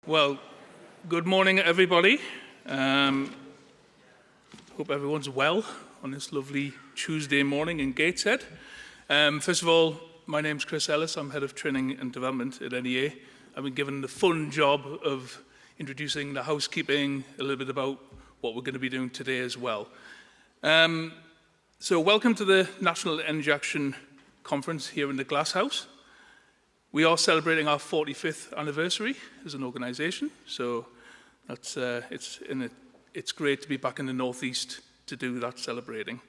Well, good morning, everybody. Hope everyone's well on this lovely Tuesday morning in Gateshead. First of all, my name's Chris Ellis. I'm Head of Training and Development at NEA. I've been given the fun job of introducing the housekeeping, a little bit about what we're going to be doing today as well. So welcome to the National Energy Action Conference here in the Glass House. We are celebrating our 45th anniversary as an organisation, so that's, it's great to be back in the North East to do that celebrating.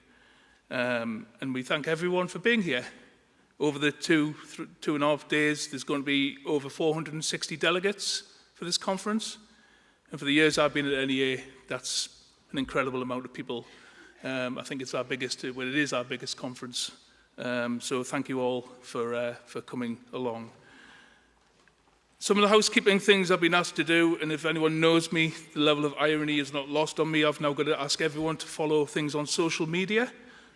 And we thank everyone for being here. Over the two and a half days, there's going to be over 460 delegates for this conference. And for the years I've been at NEA, that's an incredible amount of people. I think it's our biggest, well, it is our biggest conference. So thank you all for coming along. Some of the housekeeping things I've been asked to do, and if anyone knows me, the level of irony is not lost on me. I've now got to ask everyone to follow things on social media.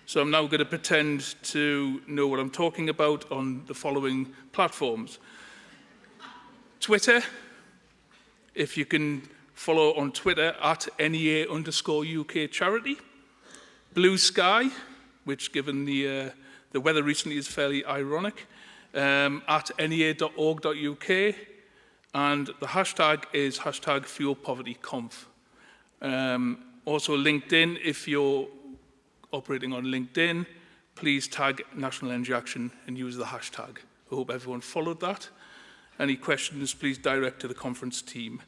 So I'm now going to pretend to know what I'm talking about on the following platforms. Twitter, if you can follow on Twitter at NEA_UK charity. Blue Sky, which given the weather recently is fairly ironic, at nea.org.uk, and the hashtag is #FuelPovertyConf. Also LinkedIn, if you're operating on LinkedIn, please tag National Energy Action and use the hashtag. I hope everyone followed that. Any questions, please direct to the conference team.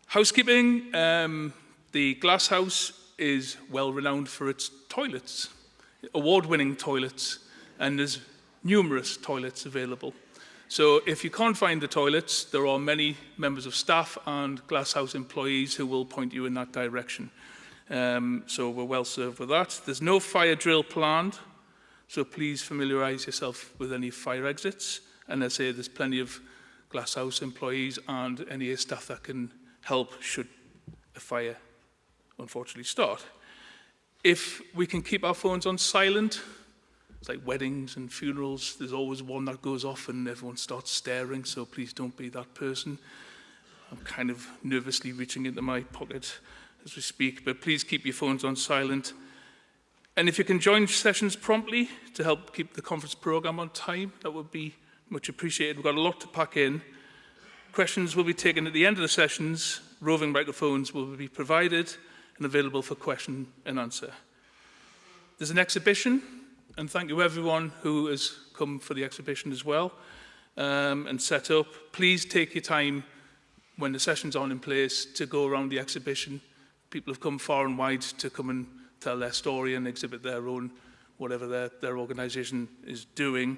Housekeeping, the Glass House is well renowned for its toilets, award-winning toilets, and there's numerous toilets available. So if you can't find the toilets, there are many members of staff and Glasshouse employees who will point you in that direction. So we're well served with that. There's no fire drill planned, so please familiarise yourself with any fire exits. And as I say, there's plenty of Glasshouse employees and NEA staff that can help should a fire unfortunately start. If we can keep our phones on silent, it's like weddings and funerals, there's always one that goes off and everyone starts staring, so please don't be that person. I'm kind of nervously reaching into my pocket as we speak, but please keep your phones on silent. And if you can join sessions promptly to help keep the conference programme on time, that would be much appreciated. We've got a lot to pack in. Questions will be taken at the end of the sessions. Roving microphones will be provided and available for question and answer. There's an exhibition, and thank you everyone who has come for the exhibition as well and set up. Please take your time when the sessions aren't in place to go around the exhibition. People have come far and wide to come and tell their story and exhibit their own, whatever their organisation is doing.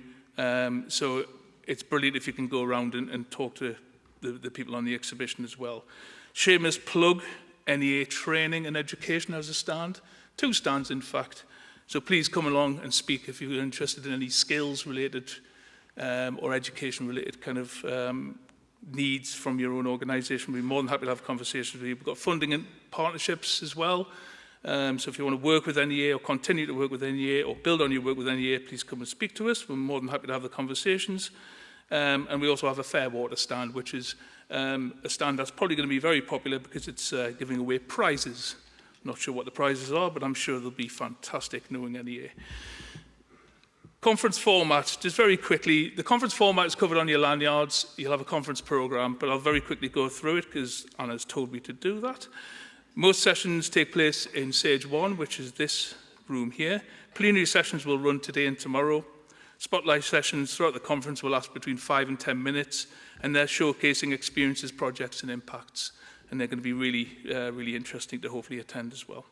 So it's brilliant if you can go around and talk to the people on the exhibition as well. Shameless plug, NEA Training and Education has a stand, 2 stands in fact. So please come along and speak if you're interested in any skills-related or education-related kind of needs from your own organisation. We'd be more than happy to have conversations with you. We've got funding and partnerships as well. So if you want to work with NEA or continue to work with NEA or build on your work with NEA, please come and speak to us. We're more than happy to have the conversations. And we also have a Fair Water stand, which is a stand that's probably going to be very popular because it's giving away prizes. Not sure what the prizes are, but I'm sure they'll be fantastic knowing NEA. Conference format, just very quickly. The conference format is covered on your lanyards. You'll have a conference programme, but I'll very quickly go through it because Anna's told me to do that. Most sessions take place in Stage 1, which is this room here. Plenary sessions will run today and tomorrow. Spotlight sessions throughout the conference will last between 5 and 10 minutes, and they're showcasing experiences, projects, and impacts. And they're going to be really interesting to hopefully attend as well.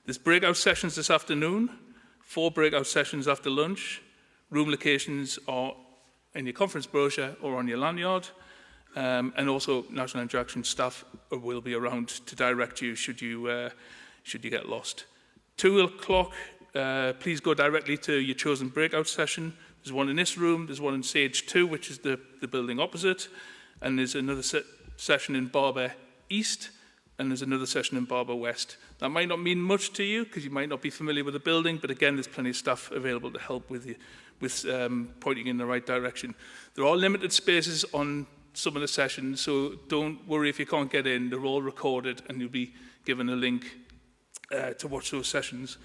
There's breakout sessions this afternoon, 4 breakout sessions after lunch. Room locations are in your conference brochure or on your lanyard. And also National Energy Action staff will be around to direct you should you get lost. 2 o'clock, please go directly to your chosen breakout session. There's one in this room, there's one in Stage 2, which is the building opposite, and there's another session in Barber East, and there's another session in Barber West. That might not mean much to you because you might not be familiar with the building, but again, there's plenty of staff available to help with pointing in the right direction. There are limited spaces on some of the sessions, so don't worry if you can't get in. They're all recorded and you'll be given a link to watch those sessions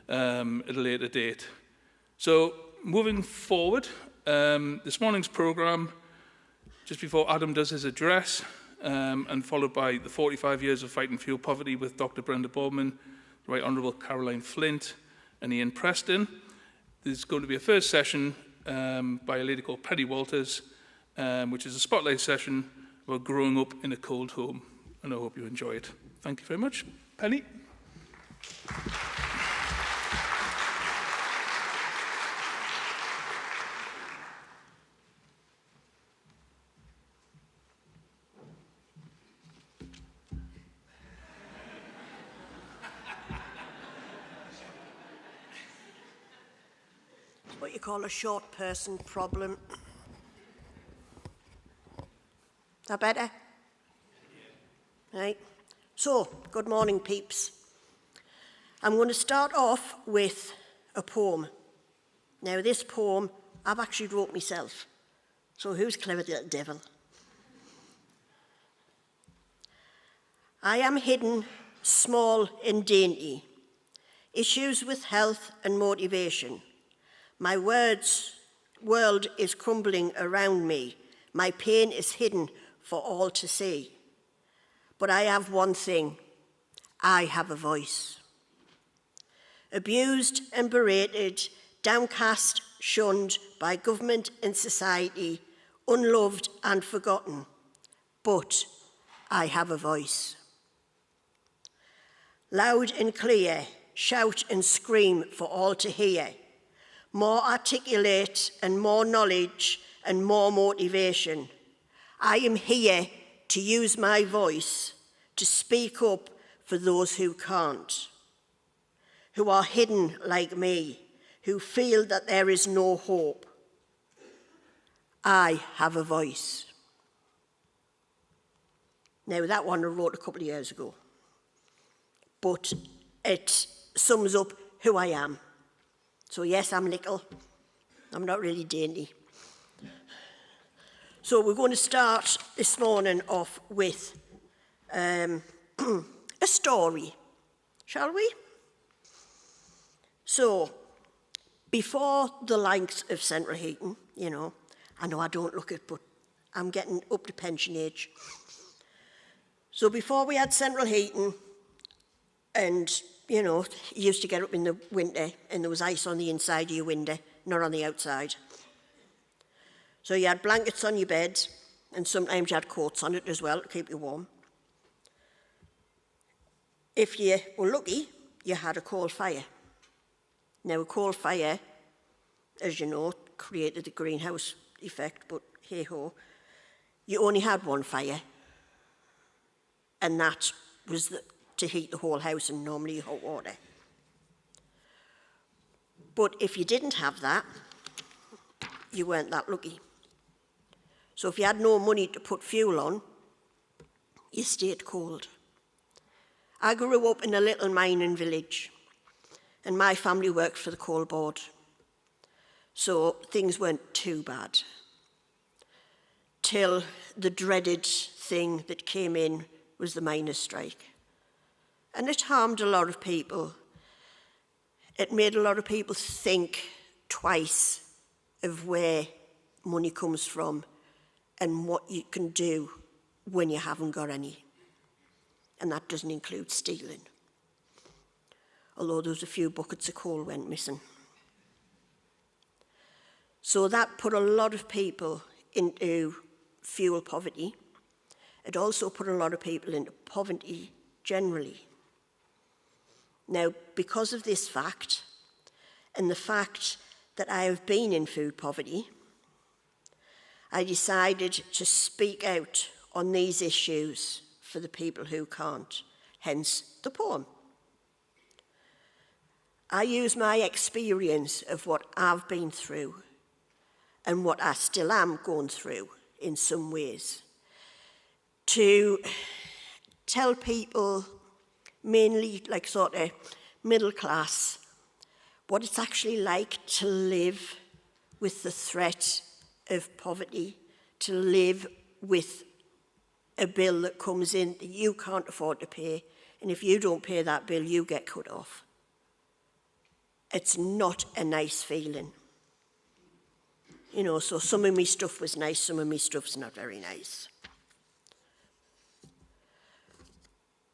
at a later date. So moving forward, this morning's programme, just before Adam does his address, and followed by the 45 years of fighting fuel poverty with Dr. Brenda Bowman, Right Honourable Caroline Flint and Ian Preston. There's going to be a first session by a lady called Penny Walters, which is a spotlight session about growing up in a cold home, and I hope you enjoy it. Thank you very much. Penny? What you call a short person problem. Is that better? Right. So, good morning, peeps. I'm going to start off with a poem. Now, this poem I've actually wrote myself. So, who's clever, the little devil? I am hidden, small and dainty. Issues with health and motivation. My world is crumbling around me. My pain is hidden for all to see. But I have one thing. I have a voice. Abused and berated, downcast, shunned by government and society, unloved and forgotten. But I have a voice. Loud and clear, shout and scream for all to hear. More articulate and more knowledge and more motivation. I am here to use my voice to speak up for those who can't, who are hidden like me, who feel that there is no hope. I have a voice. Now, that one I wrote a couple of years ago, but it sums up who I am. So yes, I'm little. I'm not really dainty. So we're going to start this morning off with a story, shall we? So, before the likes of central heating, you know I don't look it, but I'm getting up to pension age. So before we had central heating, and you used to get up in the winter and there was ice on the inside of your window, not on the outside. So you had blankets on your bed, and sometimes you had coats on it as well to keep you warm. If you were lucky, you had a coal fire. Now, a coal fire, as you know, created the greenhouse effect, but hey-ho, you only had one fire, and that was to heat the whole house and normally hot water. But if you didn't have that, you weren't that lucky. So if you had no money to put fuel on, you stayed cold. I grew up in a little mining village, and my family worked for the coal board. So things weren't too bad. Till the dreaded thing that came in was the miners' strike. And it harmed a lot of people. It made a lot of people think twice of where money comes from and what you can do when you haven't got any. And that doesn't include stealing. Although there was a few buckets of coal went missing. So that put a lot of people into fuel poverty. It also put a lot of people into poverty generally. Now, because of this fact, and the fact that I have been in food poverty, I decided to speak out on these issues for the people who can't, hence the poem. I use my experience of what I've been through and what I still am going through in some ways to tell people, mainly like sort of middle class, what it's actually like to live with the threat of poverty, to live with a bill that comes in that you can't afford to pay, and if you don't pay that bill, you get cut off. It's not a nice feeling. You know, so some of my stuff was nice, some of my stuff's not very nice.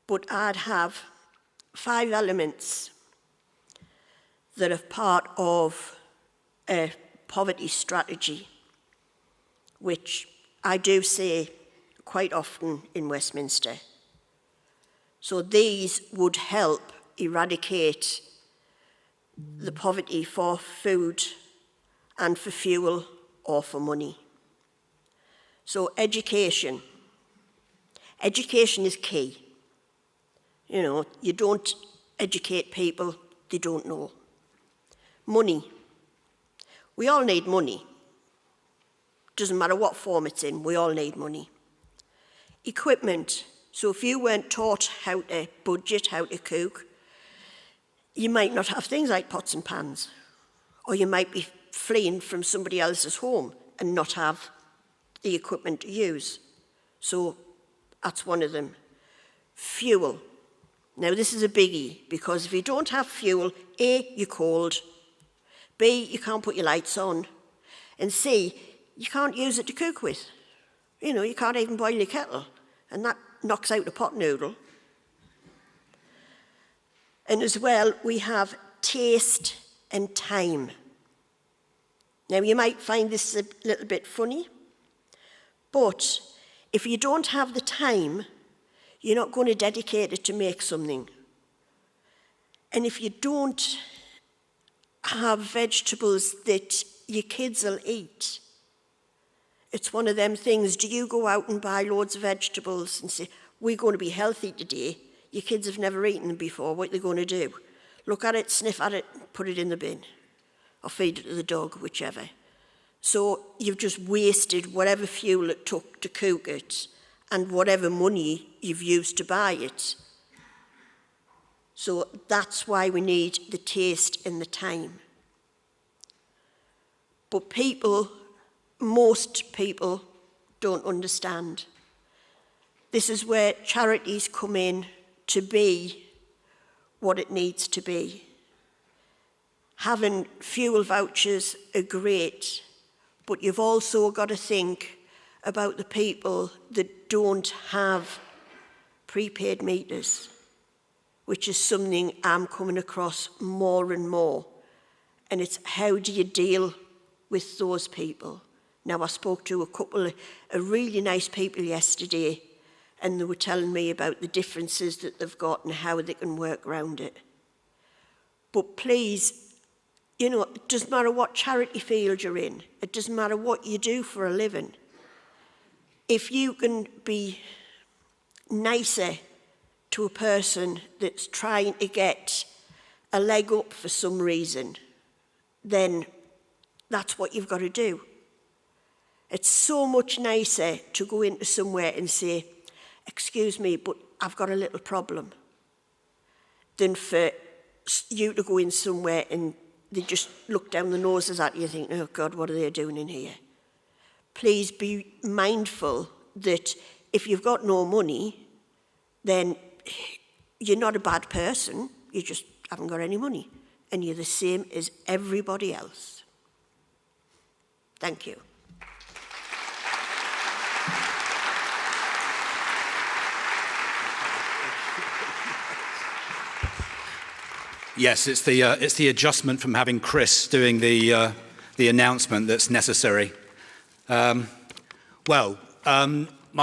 But I'd have 5 elements that are part of a poverty strategy, which I do say quite often in Westminster. So these would help eradicate the poverty for food and for fuel or for money. So education. Education is key. You know, you don't educate people, they don't know. Money. We all need money. Doesn't matter what form it's in, we all need money. Equipment. So if you weren't taught how to budget, how to cook, you might not have things like pots and pans, or you might be fleeing from somebody else's home and not have the equipment to use. So that's one of them. Fuel. Now this is a biggie, because if you don't have fuel, A, you're cold, B, you can't put your lights on, and C, you can't use it to cook with. You know, you can't even boil your kettle, and that knocks out a pot noodle. And as well, we have taste and time. Now, you might find this a little bit funny, but if you don't have the time, you're not going to dedicate it to make something. And if you don't have vegetables that your kids will eat, it's one of them things. Do you go out and buy loads of vegetables and say, we're going to be healthy today? Your kids have never eaten them before. What are they going to do? Look at it, sniff at it, put it in the bin, or feed it to the dog, whichever. So you've just wasted whatever fuel it took to cook it and whatever money you've used to buy it. So that's why we need the taste and the time. But people, most people, don't understand. This is where charities come in to be what it needs to be. Having fuel vouchers are great, but you've also got to think about the people that don't have prepaid meters, which is something I'm coming across more and more. And it's how do you deal with those people? Now, I spoke to a couple of really nice people yesterday, and they were telling me about the differences that they've got and how they can work around it. But please, you know, it doesn't matter what charity field you're in. It doesn't matter what you do for a living. If you can be nicer to a person that's trying to get a leg up for some reason, then that's what you've got to do. It's so much nicer to go into somewhere and say, excuse me, but I've got a little problem, than for you to go in somewhere and they just look down the noses at you and think, oh God, what are they doing in here? Please be mindful that if you've got no money, then you're not a bad person, you just haven't got any money, and you're the same as everybody else. Thank you. Yes, it's the adjustment from having Chris doing the announcement that's necessary. My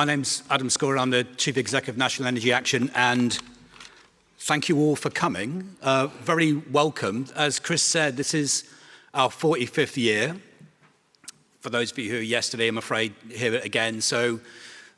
name's Adam Scorer. I'm the Chief Executive of National Energy Action, and thank you all for coming. Very welcomed. As Chris said, this is our 45th year. For those of you who were yesterday, I'm afraid, hear it again. So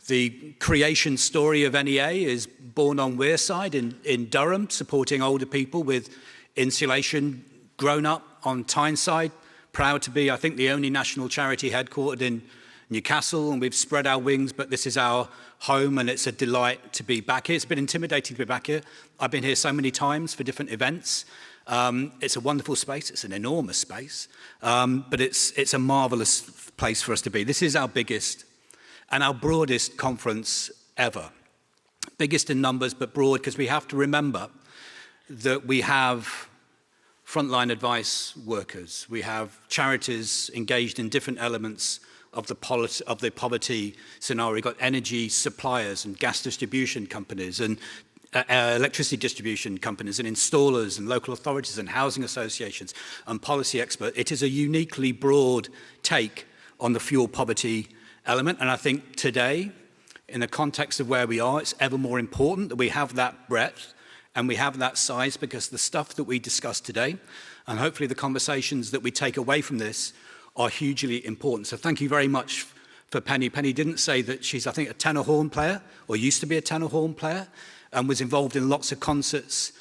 the creation story of NEA is born on Wearside in Durham, supporting older people with insulation, grown up on Tyneside, proud to be, I think, the only national charity headquartered in Newcastle, and we've spread our wings, but this is our home, and it's a delight to be back here. It's been intimidating to be back here. I've been here so many times for different events. It's a wonderful space. It's an enormous space, but it's a marvelous place for us to be. This is our biggest and our broadest conference ever. Biggest in numbers, but broad, because we have to remember that we have frontline advice workers, we have charities engaged in different elements of the poverty scenario. We've got energy suppliers and gas distribution companies and electricity distribution companies and installers and local authorities and housing associations and policy experts. It is a uniquely broad take on the fuel poverty element. And I think today, in the context of where we are, it's ever more important that we have that breadth and we have that size, because the stuff that we discuss today, and hopefully the conversations that we take away from this, are hugely important. So thank you very much for Penny. Penny didn't say that she's, I think, a tenor horn player, or used to be a tenor horn player, and was involved in lots of concerts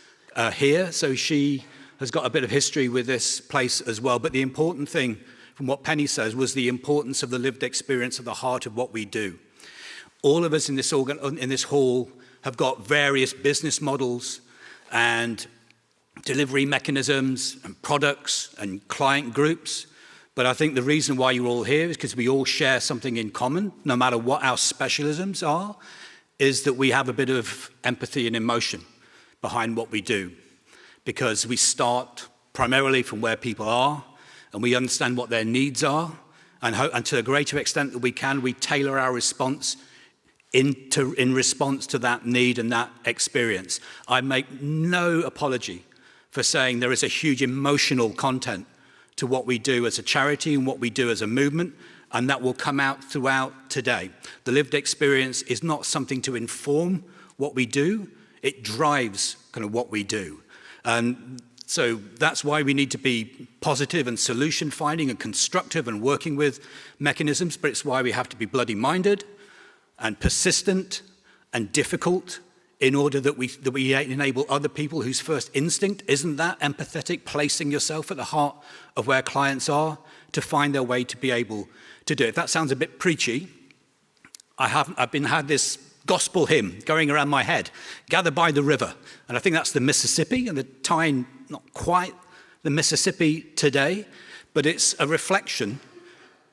here. So she has got a bit of history with this place as well. But the important thing from what Penny says was the importance of the lived experience at the heart of what we do. All of us in this hall have got various business models and delivery mechanisms and products and client groups. But I think the reason why you're all here is because we all share something in common, no matter what our specialisms are, is that we have a bit of empathy and emotion behind what we do. Because we start primarily from where people are, and we understand what their needs are, and to a greater extent that we can, we tailor our response in response to that need and that experience. I make no apology for saying there is a huge emotional content to what we do as a charity and what we do as a movement, and that will come out throughout today. The lived experience is not something to inform what we do, it drives kind of what we do. And so that's why we need to be positive and solution finding and constructive and working with mechanisms, but it's why we have to be bloody minded and persistent and difficult in order that we enable other people whose first instinct isn't that empathetic, placing yourself at the heart of where clients are, to find their way to be able to do it. If that sounds a bit preachy, I've had this gospel hymn going around my head, Gather by the River. And I think that's the Mississippi, and the Tyne, not quite the Mississippi today, but it's a reflection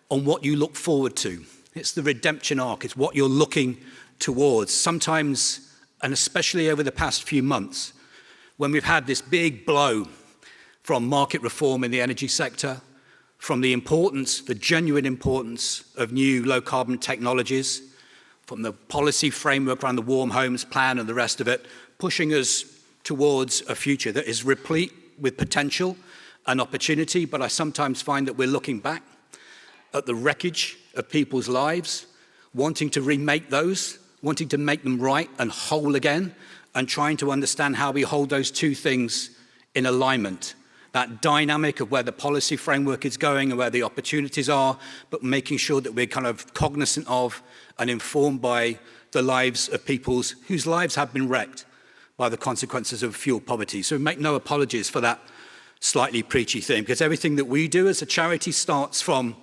on what you look forward to. It's the redemption arc. It's what you're looking towards. Sometimes, and especially over the past few months, when we've had this big blow from market reform in the energy sector, from the importance, the genuine importance of new low-carbon technologies, from the policy framework around the Warm Homes Plan and the rest of it, pushing us towards a future that is replete with potential and opportunity. But I sometimes find that we're looking back at the wreckage of people's lives, wanting to remake those, wanting to make them right and whole again, and trying to understand how we hold those two things in alignment. That dynamic of where the policy framework is going and where the opportunities are, but making sure that we're kind of cognizant of and informed by the lives of people whose lives have been wrecked by the consequences of fuel poverty. So we make no apologies for that slightly preachy thing, because everything that we do as a charity starts from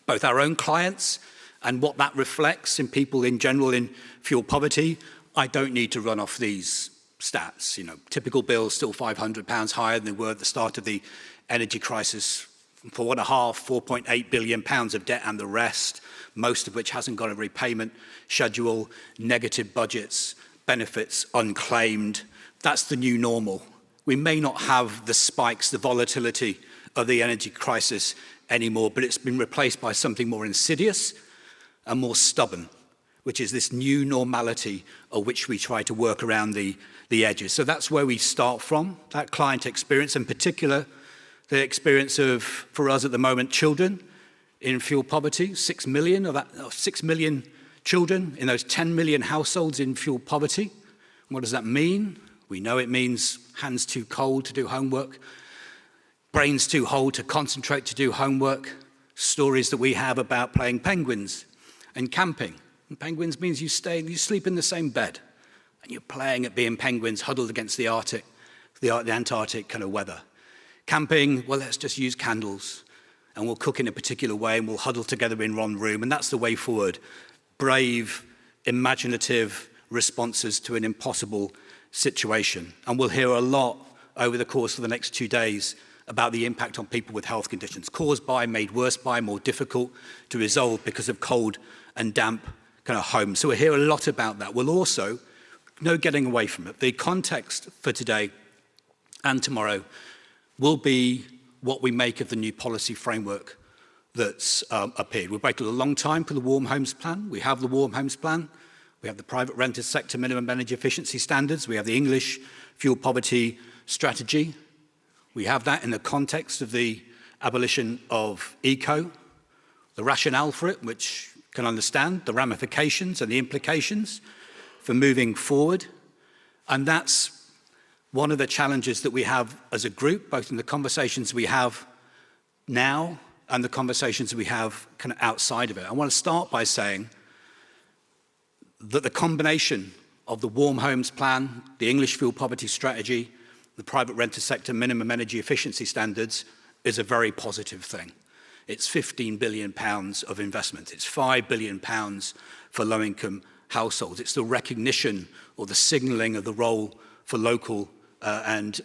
both our own clients and what that reflects in people in general in fuel poverty. I don't need to run off these stats. You know, typical bills still £500 higher than they were at the start of the energy crisis. 4.8 billion pounds of debt and the rest, most of which hasn't got a repayment schedule, negative budgets, benefits unclaimed. That's the new normal. We may not have the spikes, the volatility of the energy crisis anymore, but it's been replaced by something more insidious and more stubborn, which is this new normality of which we try to work around the edges. So that's where we start from, that client experience, in particular, the experience of, for us at the moment, children in fuel poverty, 6 million children in those 10 million households in fuel poverty. What does that mean? We know it means hands too cold to do homework, brains too whole to concentrate to do homework, stories that we have about playing penguins and camping. And penguins means you sleep in the same bed, and you're playing at being penguins huddled against the Antarctic kind of weather. Camping, well, let's just use candles, and we'll cook in a particular way, and we'll huddle together in one room, and that's the way forward. Brave, imaginative responses to an impossible situation. And we'll hear a lot over the course of the next 2 days about the impact on people with health conditions caused by, made worse by, more difficult to resolve because of cold and damp kind of homes. So we'll hear a lot about that. We'll also, no getting away from it, the context for today and tomorrow will be what we make of the new policy framework that's appeared. We've waited a long time for the Warm Homes Plan. We have the Warm Homes Plan. We have the private rented sector minimum energy efficiency standards. We have the English fuel poverty strategy. We have that in the context of the abolition of eco, the rationale for it, which can understand the ramifications and the implications for moving forward. And that's one of the challenges that we have as a group, both in the conversations we have now and the conversations we have kind of outside of it. I want to start by saying that the combination of the Warm Homes Plan, the English fuel poverty strategy, the private rented sector minimum energy efficiency standards is a very positive thing. It's £15 billion of investment. It's £5 billion for low-income households. It's the recognition or the signalling of the role for local and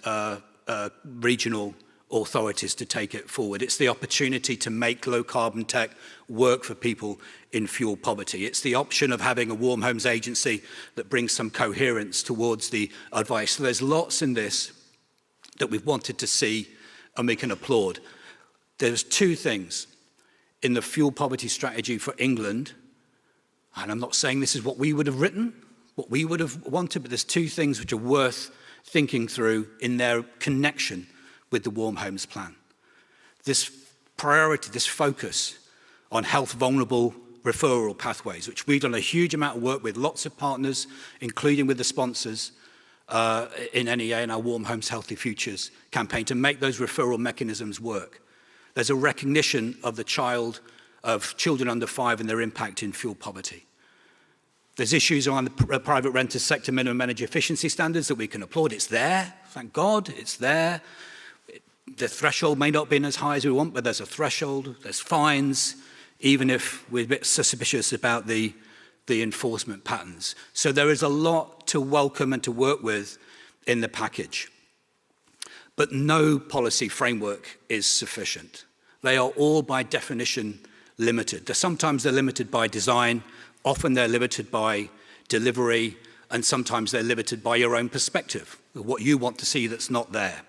regional authorities to take it forward. It's the opportunity to make low-carbon tech work for people in fuel poverty. It's the option of having a warm homes agency that brings some coherence towards the advice. So there's lots in this that we've wanted to see and we can applaud. There's two things in the fuel poverty strategy for England, and I'm not saying this is what we would have written, what we would have wanted, but there's two things which are worth thinking through in their connection with the Warm Homes Plan. This priority, this focus on health vulnerable referral pathways, which we've done a huge amount of work with lots of partners, including with the sponsors in NEA and our Warm Homes Healthy Futures campaign to make those referral mechanisms work. There's a recognition of the children under 5 and their impact in fuel poverty. There's issues around the private renter sector minimum energy efficiency standards that we can applaud. It's there, thank God, it's there. The threshold may not be as high as we want, but there's a threshold, there's fines, even if we're a bit suspicious about the enforcement patterns. So there is a lot to welcome and to work with in the package. But no policy framework is sufficient. They are all by definition limited. Sometimes they're limited by design, often they're limited by delivery, and sometimes they're limited by your own perspective, what you want to see that's not there.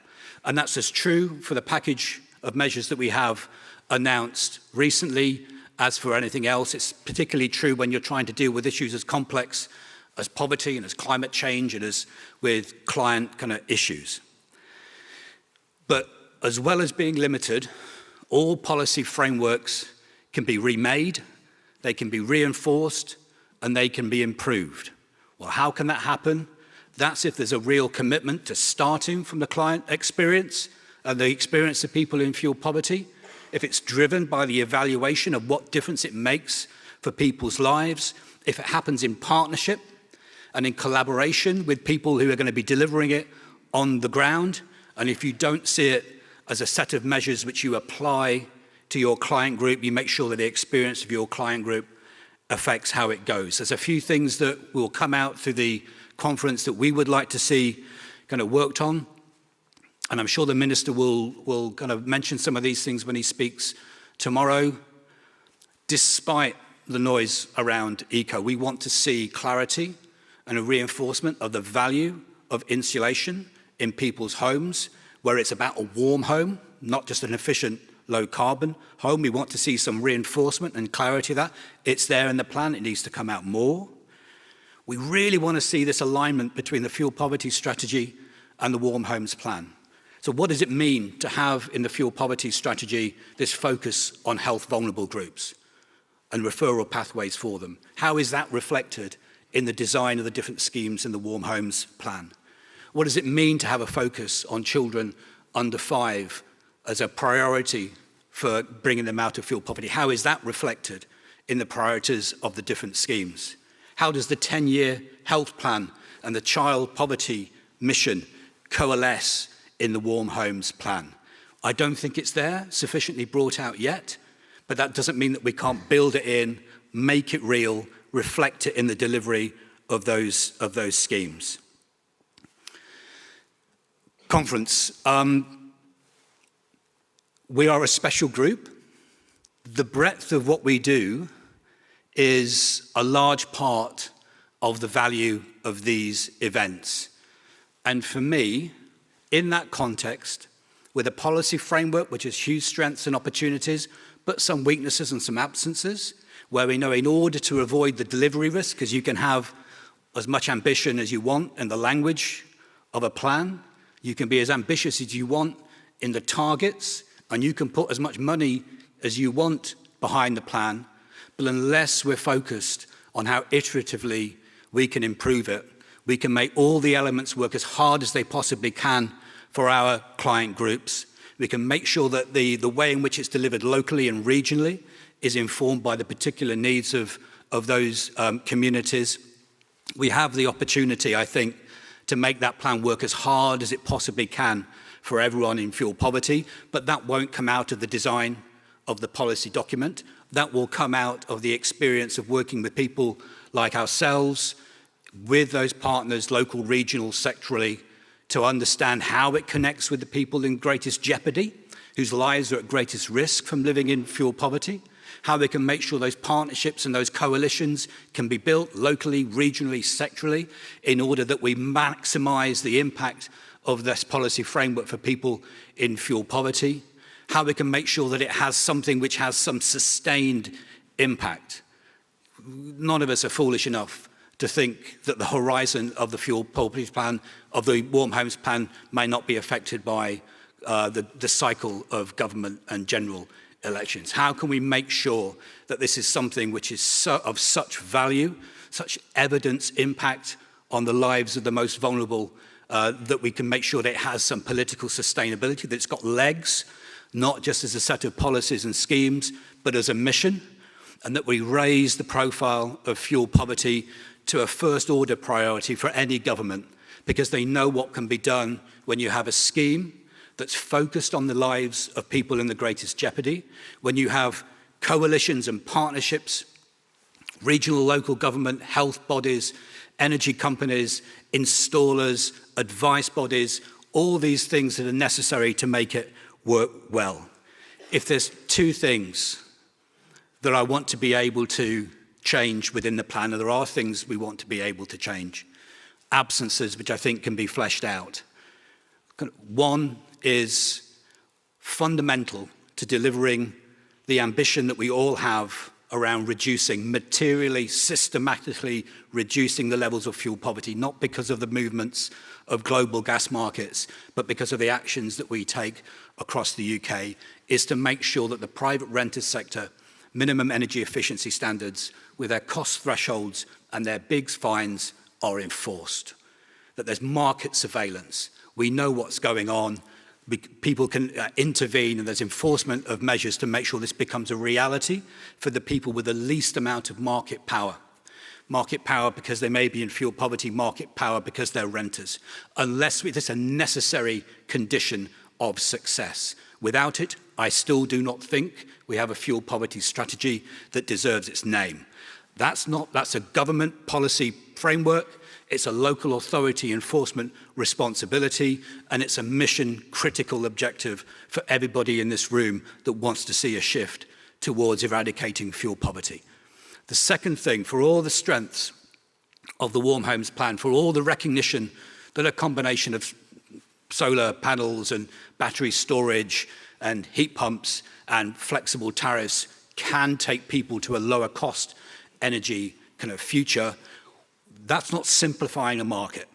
And that's as true for the package of measures that we have announced recently as for anything else. It's particularly true when you're trying to deal with issues as complex as poverty and as climate change and as with client kind of issues. But as well as being limited, all policy frameworks can be remade, they can be reinforced, and they can be improved. Well, how can that happen? That's if there's a real commitment to starting from the client experience and the experience of people in fuel poverty, if it's driven by the evaluation of what difference it makes for people's lives, if it happens in partnership and in collaboration with people who are going to be delivering it on the ground, and if you don't see it as a set of measures which you apply to your client group, you make sure that the experience of your client group affects how it goes. There's a few things that will come out through the conference that we would like to see kind of worked on. And I'm sure the Minister will kind of mention some of these things when he speaks tomorrow. Despite the noise around eco, we want to see clarity and a reinforcement of the value of insulation in people's homes, where it's about a warm home, not just an efficient low carbon home. We want to see some reinforcement and clarity of that. It's there in the plan, it needs to come out more. We really want to see this alignment between the fuel poverty strategy and the Warm Homes Plan. So what does it mean to have in the fuel poverty strategy this focus on health vulnerable groups and referral pathways for them? How is that reflected in the design of the different schemes in the Warm Homes Plan? What does it mean to have a focus on children under 5 as a priority for bringing them out of fuel poverty? How is that reflected in the priorities of the different schemes? How does the 10-year health plan and the child poverty mission coalesce in the Warm Homes Plan? I don't think it's there, sufficiently brought out yet, but that doesn't mean that we can't build it in, make it real, reflect it in the delivery of those schemes. Conference. We are a special group. The breadth of what we do is a large part of the value of these events. And for me, in that context, with a policy framework which has huge strengths and opportunities, but some weaknesses and some absences, where we know in order to avoid the delivery risk, because you can have as much ambition as you want in the language of a plan, you can be as ambitious as you want in the targets, and you can put as much money as you want behind the plan, but unless we're focused on how iteratively we can improve it, we can make all the elements work as hard as they possibly can for our client groups. We can make sure that the way in which it's delivered locally and regionally is informed by the particular needs of those communities. We have the opportunity, I think, to make that plan work as hard as it possibly can for everyone in fuel poverty, but that won't come out of the design of the policy document. That will come out of the experience of working with people like ourselves, with those partners, local, regional, sectorally, to understand how it connects with the people in greatest jeopardy, whose lives are at greatest risk from living in fuel poverty, how they can make sure those partnerships and those coalitions can be built locally, regionally, sectorally, in order that we maximize the impact of this policy framework for people in fuel poverty, how we can make sure that it has something which has some sustained impact. None of us are foolish enough to think that the horizon of the fuel poverty plan, of the Warm Homes Plan, may not be affected by the cycle of government and general elections. How can we make sure that this is something which is of such value, such evidence impact on the lives of the most vulnerable, that we can make sure that it has some political sustainability, that it's got legs, not just as a set of policies and schemes, but as a mission, and that we raise the profile of fuel poverty to a first order priority for any government, because they know what can be done when you have a scheme that's focused on the lives of people in the greatest jeopardy, when you have coalitions and partnerships, regional, local government, health bodies, energy companies, installers, advice bodies, all these things that are necessary to make it work well. If there's two things that I want to be able to change within the plan, and there are things we want to be able to change, absences which I think can be fleshed out. One is fundamental to delivering the ambition that we all have around reducing, materially, systematically reducing the levels of fuel poverty, not because of the movements of global gas markets, but because of the actions that we take across the UK, is to make sure that the private renters sector minimum energy efficiency standards with their cost thresholds and their big fines are enforced, that there's market surveillance. We know what's going on. People can intervene, and there's enforcement of measures to make sure this becomes a reality for the people with the least amount of market power. Market power because they may be in fuel poverty, market power because they're renters. Unless it's a necessary condition of success. Without it, I still do not think we have a fuel poverty strategy that deserves its name. That's a government policy framework. It's a local authority enforcement responsibility, and it's a mission critical objective for everybody in this room that wants to see a shift towards eradicating fuel poverty. The second thing, for all the strengths of the Warm Homes Plan, for all the recognition that a combination of solar panels and battery storage and heat pumps and flexible tariffs can take people to a lower cost energy kind of future, that's not simplifying a market.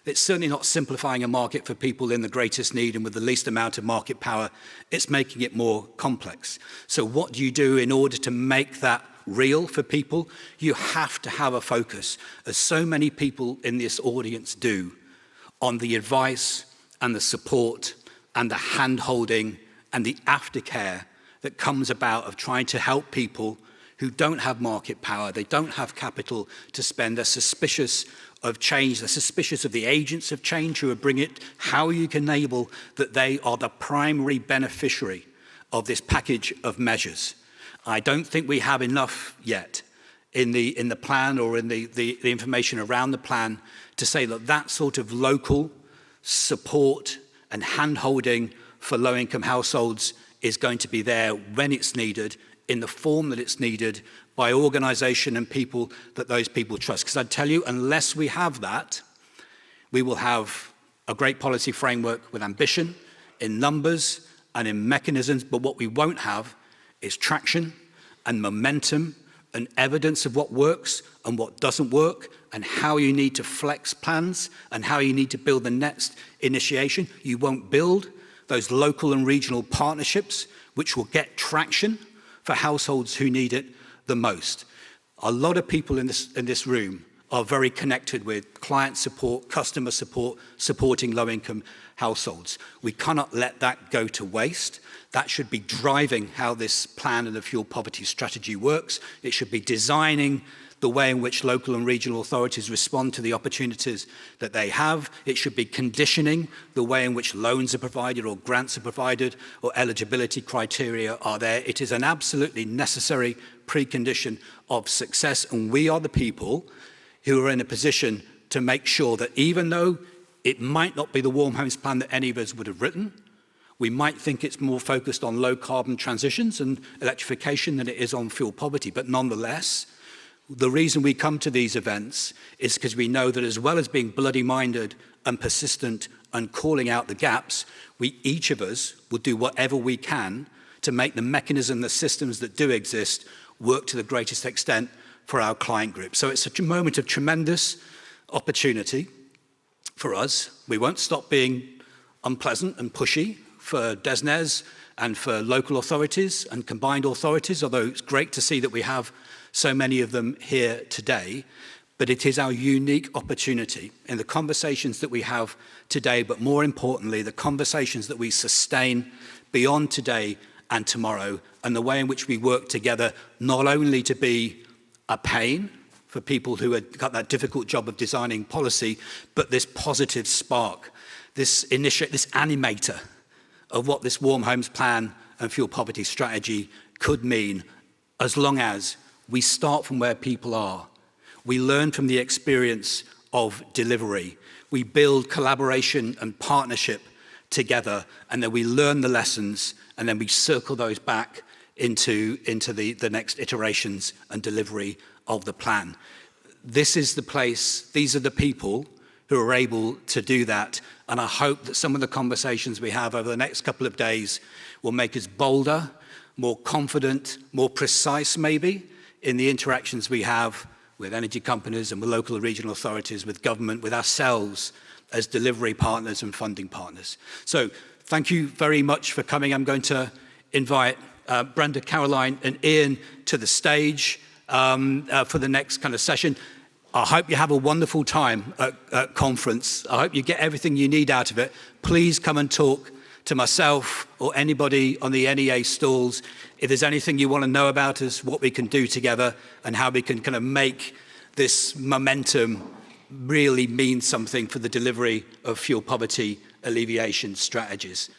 It's certainly not simplifying a market for people in the greatest need and with the least amount of market power. It's making it more complex. So what do you do in order to make that real for people? You have to have a focus, as so many people in this audience do, on the advice and the support and the hand-holding and the aftercare that comes about of trying to help people who don't have market power, they don't have capital to spend, they're suspicious of change, they're suspicious of the agents of change who will bring it, how you can enable that they are the primary beneficiary of this package of measures. I don't think we have enough yet in the plan or in the information around the plan to say that that sort of local support and hand-holding for low-income households is going to be there when it's needed, in the form that it's needed, by organisation and people that those people trust. Because I tell you, unless we have that, we will have a great policy framework with ambition, in numbers and in mechanisms, but what we won't have is traction and momentum and evidence of what works and what doesn't work and how you need to flex plans and how you need to build the next initiation. You won't build those local and regional partnerships which will get traction for households who need it the most. A lot of people in this room are very connected with client support, customer support, supporting low-income households. We cannot let that go to waste. That should be driving how this plan and the fuel poverty strategy works. It should be designing the way in which local and regional authorities respond to the opportunities that they have. It should be conditioning the way in which loans are provided or grants are provided or eligibility criteria are there. It is an absolutely necessary precondition of success, and we are the people who are in a position to make sure that even though it might not be the Warm Homes Plan that any of us would have written, we might think it's more focused on low carbon transitions and electrification than it is on fuel poverty, but nonetheless, the reason we come to these events is because we know that as well as being bloody-minded and persistent and calling out the gaps, each of us will do whatever we can to make the mechanism, the systems that do exist, work to the greatest extent for our client group. So it's a moment of tremendous opportunity for us. We won't stop being unpleasant and pushy for DESNZ and for local authorities and combined authorities, although it's great to see that we have so many of them here today. But it is our unique opportunity in the conversations that we have today, but more importantly, the conversations that we sustain beyond today and tomorrow, and the way in which we work together, not only to be a pain for people who have got that difficult job of designing policy, but this positive spark, this animator of what this Warm Homes Plan and fuel poverty strategy could mean, as long as we start from where people are. We learn from the experience of delivery. We build collaboration and partnership together, and then we learn the lessons, and then we circle those back into the next iterations and delivery of the plan. This is the place, these are the people who are able to do that, and I hope that some of the conversations we have over the next couple of days will make us bolder, more confident, more precise maybe, in the interactions we have with energy companies and with local and regional authorities, with government, with ourselves as delivery partners and funding partners. So thank you very much for coming. I'm going to invite Brenda, Caroline and Ian to the stage for the next kind of session. I hope you have a wonderful time at conference. I hope you get everything you need out of it. Please come and talk to myself or anybody on the NEA stalls if there's anything you want to know about us, what we can do together and how we can kind of make this momentum really mean something for the delivery of fuel poverty alleviation strategies.